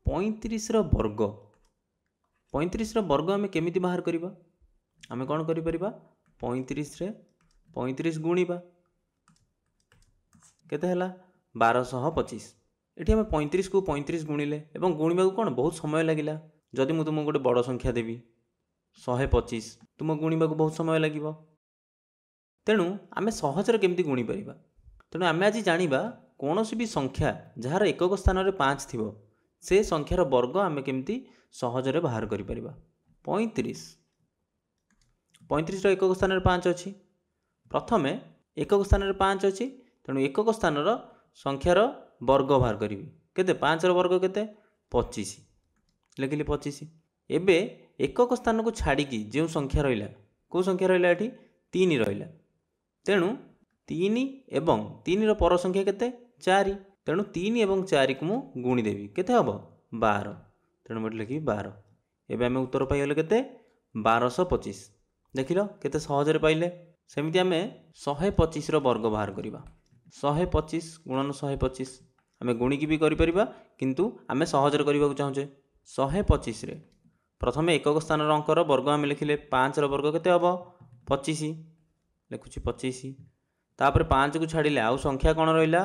35 ର वर्ग 35 ର वर्ग आमे केमिति बाहर करिबा आमे कोन करि परिबा 35 रे 35 गुणिबा केते हला 1225 एठी आमे 35 को 35 गुणिले एवं गुणिबा को कोन बहुत समय लागिला जदि मु तुमको गोटे बड़ संख्या देबी 125 तुम गुणिबा को बहुत समय लागिबो तेणु आमे सहजरे केमिति गुणी परिबा तेणु आमे आज जानिबा कोनोसी भी संख्या जहार एकक स्थान रे 5 थिबो से संख्यार वर्ग आमे केमिति सहजरे बाहर करि परिबा 35 रो एकक स्थान रे 5 अछि प्रथमे एकक स्थान रे 5 अछि तेणु एकक स्थान रो संख्यार वर्ग बाहर करिवि केते 5 रो वर्ग केते 25 लिखिली 25 एबे एकक स्थान को छाड़ी की जो संख्या रहिला को संख्या रहिला एठी 3 रहिला तेणु 3 एवं 3 रो पर संख्या केते 4 तेणु 3 एवं 4 को मु गुणी देबी केते हबो 12 तेणु मत लिखि 12 एबे हमें उत्तर पाइले केते 1225 देखिलो केते सहज रे पाइले सेमिति हमें 125 रो वर्ग बाहर करिबा 125 गुणन 125 हमें गुणी की भी करि परिबा किंतु हमें सहज रे करिबा को चाहूचे 125 रे प्रथमे एकक स्थान रो अंक रो वर्ग हमें लिखिले 5 रो वर्ग केते हबो 25 लिखुची 25 तापर 5 को छाड़िले आउ संख्या कोन रहिला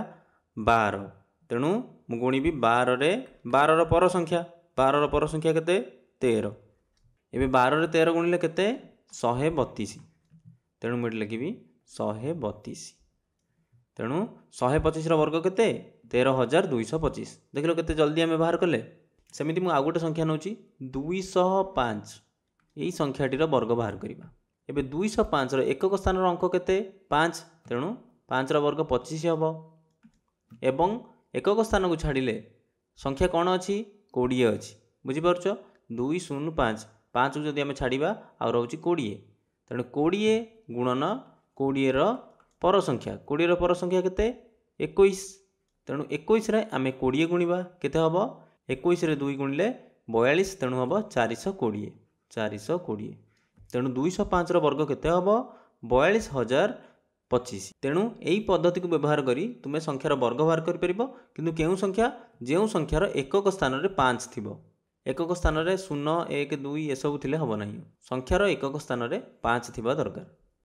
12 तेणु मु गुणी भी 12 रे 12 रो पर संख्या केते 13 एबे 12 रे 13 गुणिले केते 132 तेणु मु लिखिबी 132 तेणु 125 रो वर्ग केते 13225 देखिलो केते जल्दी हमें बाहर करले सेमिति मु आ गोटे संख्या नउची 205 एई संख्याटी रो वर्ग बाहर करिबा एबे 205 रो एकक स्थान रो अंक केते 5 तेणु 5 रो वर्ग 25 हबो एवं एकक स्थान को छाड़िले संख्या कोन अछि 20 अछि बुझि परछो 205 5 को जदि हमें छाड़िबा आ रहउची 20 तेणु 20 गुणन 20 रो पर संख्या केते 21 तेणु 21 रे आमे 20 गुणिबा केते हबो 21 रे 2 गुणिले 42 तेणु हबो 420 तेणु 205 रो वर्ग केते हबो 42025 तेणु एई पद्धति को व्यवहार करी तुमे संख्यार वर्ग बाहर करि परिबो किंतु केउ संख्या जेउ संख्यार एकक स्थान रे 5 थिबो एकक स्थान रे 0 1 2 ए सब थिले हबो नाही संख्यार एकक स्थान रे 5 थिबा दरकार।